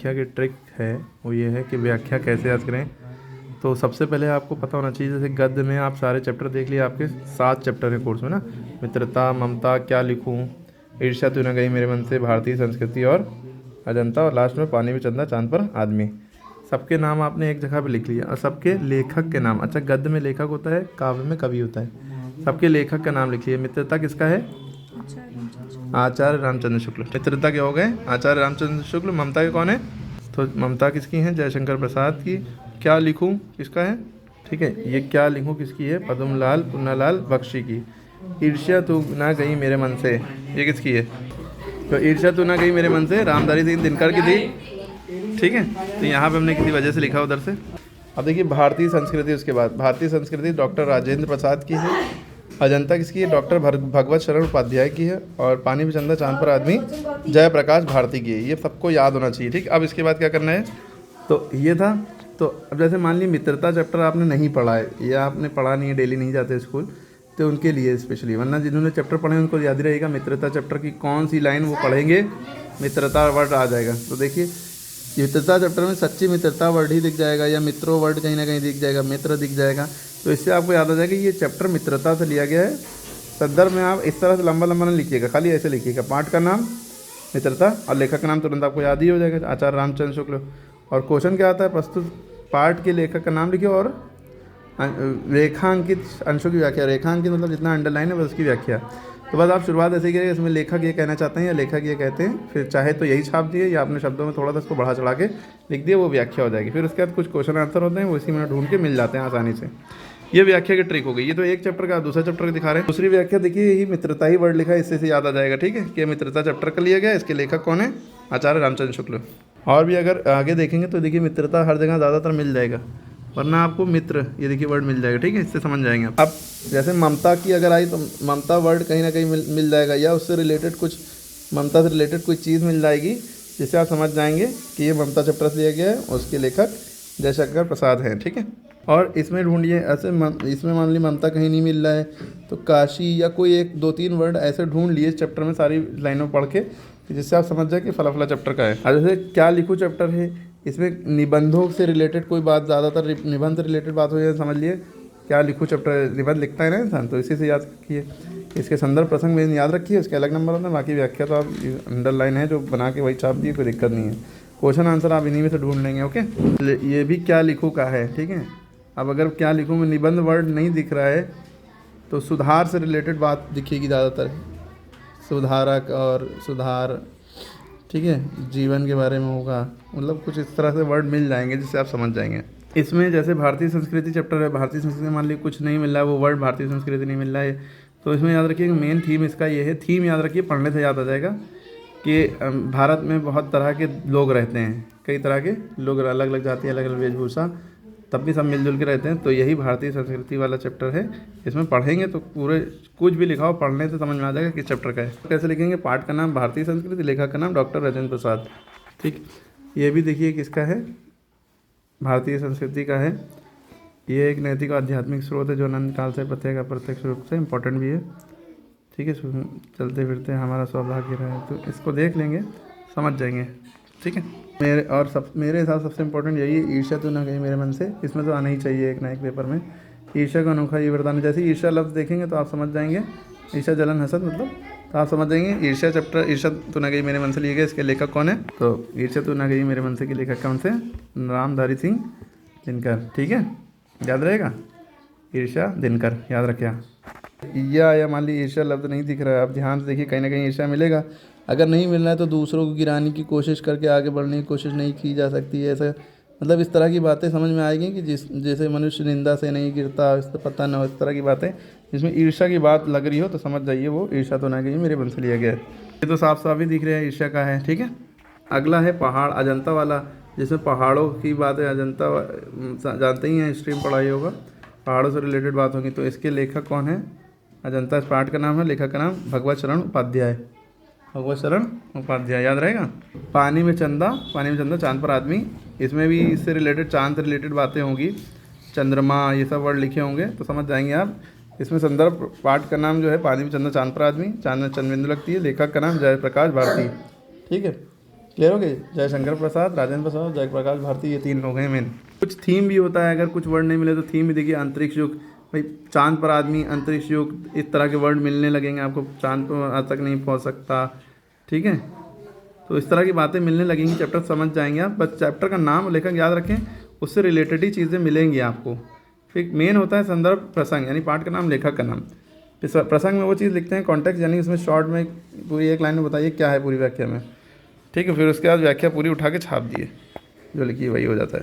व्याख्या की ट्रिक है वो ये है कि व्याख्या कैसे याद करें। तो सबसे पहले आपको पता होना चाहिए, जैसे गद्य में आप सारे चैप्टर देख लिए, आपके 7 चैप्टर हैं कोर्स में ना, मित्रता, ममता, क्या लिखूं, ईर्ष्या तू न गई मेरे मन से, भारतीय संस्कृति और अजंता, और लास्ट में पानी में चंदा चांद पर आदमी। सबके नाम आपने एक जगह पे लिख लिया और सबके लेखक के नाम। अच्छा, गद्य में लेखक होता है, काव्य में कवि होता है। सबके लेखक का नाम लिख लिया। मित्रता किसका है? आचार्य रामचंद्र शुक्ल। मित्रता के हो गए आचार्य रामचंद्र शुक्ल। ममता के कौन है? तो ममता किसकी है? जयशंकर प्रसाद की। क्या लिखूं किसका है? ठीक है, ये क्या लिखूं किसकी है? पद्मलाल पुन्नालाल बख्शी की। ईर्ष्या तू ना गई मेरे मन से, ये किसकी है? तो ईर्ष्या तू ना गई मेरे मन से रामधारी सिंह दिनकर की थी। ठीक है, तो यहाँ पे हमने किसी वजह से लिखा उधर से। अब देखिए भारतीय संस्कृति, उसके बाद भारतीय संस्कृति डॉक्टर राजेंद्र प्रसाद की है। अजंता किसकी है? डॉक्टर भगवत शरण उपाध्याय की है। और पानी में चंदा चांद पर आदमी जयप्रकाश भारती की है। ये सबको याद होना चाहिए। ठीक, अब इसके बाद क्या करना है? तो ये था। तो अब जैसे मान लीजिए मित्रता चैप्टर आपने नहीं पढ़ा है या आपने पढ़ा नहीं है, डेली नहीं जाते स्कूल, तो उनके लिए स्पेशली, वरना जिन्होंने चैप्टर पढ़े उनको याद ही रहेगा। मित्रता चैप्टर की कौन सी लाइन वो पढ़ेंगे, मित्रता वर्ड आ जाएगा। तो देखिए मित्रता चैप्टर में सच्ची मित्रता वर्ड ही दिख जाएगा, या मित्रों वर्ड कहीं ना कहीं दिख जाएगा, मित्र दिख जाएगा। तो इससे आपको याद आ जाएगा कि ये चैप्टर मित्रता से लिया गया है। संदर्भ में आप इस तरह से लंबा लंबा ना लिखिएगा, खाली ऐसे लिखिएगा, पाठ का नाम मित्रता और लेखक का नाम तुरंत आपको याद ही हो जाएगा, आचार्य रामचंद्र शुक्ल। और क्वेश्चन क्या आता है? प्रस्तुत पाठ के लेखक का नाम लिखिए और रेखांकित अंशों की व्याख्या। रेखांकित मतलब जितना अंडरलाइन है बस उसकी व्याख्या। तो बस आप शुरुआत ऐसे करिए, इसमें लेखक ये कहना चाहते हैं या लेखक ये कहते हैं, फिर चाहे तो यही छाप दिए या अपने शब्दों में थोड़ा सा उसको बढ़ा चढ़ा के लिख दिए, वो व्याख्या हो जाएगी। फिर उसके बाद कुछ क्वेश्चन आंसर होते हैं, वो इसी में ढूंढ के मिल जाते हैं आसानी से। ये व्याख्या की ट्रिक हो गई। ये तो एक चैप्टर का, दूसरा चैप्टर का दिखा रहे हैं। दूसरी व्याख्या देखिए, यही मित्रता ही वर्ड लिखा है, इससे से याद आ जाएगा। ठीक है, कि मित्रता चैप्टर का लिया गया, इसके लेखक कौन है? आचार्य रामचंद्र शुक्ल। और भी अगर आगे देखेंगे तो देखिए मित्रता हर जगह ज़्यादातर मिल जाएगा, वरना आपको मित्र ये देखिए वर्ड मिल जाएगा। ठीक है, इससे समझ जाएंगे आप। अब जैसे ममता की अगर आई तो ममता वर्ड कहीं ना कहीं मिल जाएगा, या उससे रिलेटेड कुछ, ममता से रिलेटेड कोई चीज़ मिल जाएगी, जिससे आप समझ जाएंगे कि ये ममता चैप्टर से लिया गया है, उसके लेखक जयशंकर प्रसाद हैं। ठीक है, और इसमें ढूंढिए ऐसे इसमें मान ली ममता कहीं नहीं मिल रहा है तो काशी या कोई एक 2-3 वर्ड ऐसे ढूंढ लिए इस चैप्टर में सारी लाइनों पढ़ के, जिससे आप समझ जाए कि फला फला चैप्टर का है। और जैसे क्या लिखूं चैप्टर है, इसमें निबंधों से रिलेटेड कोई बात, ज़्यादातर निबंध से रिलेटेड बात हो जाए, समझ लिए क्या लिखूं चैप्टर, निबंध लिखता है ना इंसान, तो इसी से याद रखिए। इसके संदर्भ प्रसंग में याद रखिए, उसके अलग नंबर होता है। बाकी व्याख्या तो आप अंडरलाइन है जो बना के वही छाप दिए, कोई दिक्कत नहीं है। क्वेश्चन आंसर आप इन्हीं में से ढूंढ लेंगे। ओके, ये भी क्या लिखूं का है। ठीक है, अब अगर क्या लिखूं में निबंध वर्ड नहीं दिख रहा है तो सुधार से रिलेटेड बात दिखेगी ज़्यादातर, सुधारक और सुधार। ठीक है, जीवन के बारे में होगा, मतलब कुछ इस तरह से वर्ड मिल जाएंगे जिससे आप समझ जाएंगे। इसमें जैसे भारतीय संस्कृति चैप्टर है, भारतीय संस्कृति मान लीजिए कुछ नहीं मिल रहा है, वो वर्ड भारतीय संस्कृति नहीं मिल रहा है, तो इसमें याद रखिए मेन थीम इसका ये है। थीम याद रखिए, पढ़ने से याद आ जाएगा कि भारत में बहुत तरह के लोग रहते हैं, कई तरह के लोग, अलग अलग जाति, अलग अलग वेशभूषा, तब भी सब मिलजुल के रहते हैं। तो यही भारतीय संस्कृति वाला चैप्टर है। इसमें पढ़ेंगे तो पूरे कुछ भी लिखा हो, पढ़ने से समझ में आ जाएगा किस चैप्टर का है। कैसे लिखेंगे? पाठ का नाम भारतीय संस्कृति, लेखक का नाम डॉक्टर राजेंद्र प्रसाद। ठीक, ये भी देखिए किसका है, भारतीय संस्कृति का है। ये एक नैतिक और आध्यात्मिक स्रोत है जो अनंत काल से प्रत्येक अप्रत्यक्ष रूप से इम्पोर्टेंट भी है। ठीक है, चलते फिरते हमारा सौभाग्य रहा है, तो इसको देख लेंगे, समझ जाएंगे। ठीक है, मेरे हिसाब से सबसे इम्पोर्टेंट यही है, ईर्ष्या तो ना कहीं मेरे मन से। इसमें तो आना ही चाहिए एक ना एक पेपर में। ईर्ष्या का अनोखा ये वरदान। जैसे ईर्ष्या लफ्ज़ देखेंगे तो आप समझ जाएंगे, ईर्ष्या जलन हसद मतलब, तो आप समझ जाएंगे ईर्ष्या चैप्टर, ईर्ष्या तो ना गई मेरे मन से लिए गए, इसके लेखक कौन है? तो ईर्ष्या तो ना गई मेरे मन से के लेखक कौन से? रामधारी सिंह दिनकर। ठीक है, याद रहेगा, ईर्ष्या दिनकर, याद रखिए। या मान ली ईर्ष्या लफ्ज़ नहीं दिख रहा है, आप ध्यान से देखिए, कहीं ना कहीं ईर्ष्या मिलेगा। अगर नहीं मिल रहा है तो दूसरों को गिराने की कोशिश करके आगे बढ़ने की कोशिश नहीं की जा सकती है। ऐसा मतलब इस तरह की बातें समझ में आएगी कि जैसे मनुष्य निंदा से नहीं गिरता, इससे पता न हो, इस तरह की बातें जिसमें ईर्ष्या की बात लग रही हो तो समझ जाइए वो ईर्ष्या तो ना गई मेरे मन से लिया गया है। ये तो साफ साफ ही दिख रहा है ईर्ष्या का है। ठीक है, अगला है पहाड़, अजंता वाला, जिसमें पहाड़ों की बात है। अजंता जानते ही हैं, हिस्ट्री में पढ़ाई होगा, पहाड़ों से रिलेटेड बात होगी। तो इसके लेखक कौन है? अजंता इस पाठ का नाम है, लेखक का नाम भगवत शरण उपाध्याय। भगवत शरण उपाध्याय, याद रहेगा। पानी में चंदा चांद पर आदमी, इसमें भी इससे रिलेटेड, चांद से रिलेटेड बातें होंगी, चंद्रमा, ये सब वर्ड लिखे होंगे तो समझ जाएंगे आप। इसमें संदर्भ पाठ का नाम जो है पानी में चंदा चांद पर आदमी, चांद में चंद्रबिंदु लगती है, लेखक का नाम जयप्रकाश भारती। ठीक है, क्लियर हो गई। जयशंकर प्रसाद, राजेंद्र प्रसाद, जयप्रकाश भारती, ये 3 लोग हैं मेन। कुछ थीम भी होता है, अगर कुछ वर्ड नहीं मिले तो थीम भी देखिए, अंतरिक्ष युग, भाई चांद पर आदमी, अंतरिक्ष युग, इस तरह के वर्ड मिलने लगेंगे आपको, चांद पर आज तक नहीं पहुंच सकता, ठीक है। तो इस तरह की बातें मिलने लगेंगी, चैप्टर समझ जाएंगे आप। बस चैप्टर का नाम और लेखक याद रखें, उससे रिलेटेड ही चीज़ें मिलेंगी आपको। फिर मेन होता है संदर्भ प्रसंग, यानी पाठ का नाम, लेखक का नाम। फिर प्रसंग में वो चीज़ लिखते हैं कॉन्टेक्स्ट, यानी उसमें शॉर्ट में पूरी एक लाइन में बताइए क्या है पूरी व्याख्या में, ठीक है। फिर उसके बाद व्याख्या पूरी उठा के छाप दिए, जो लिखी वही हो जाता है।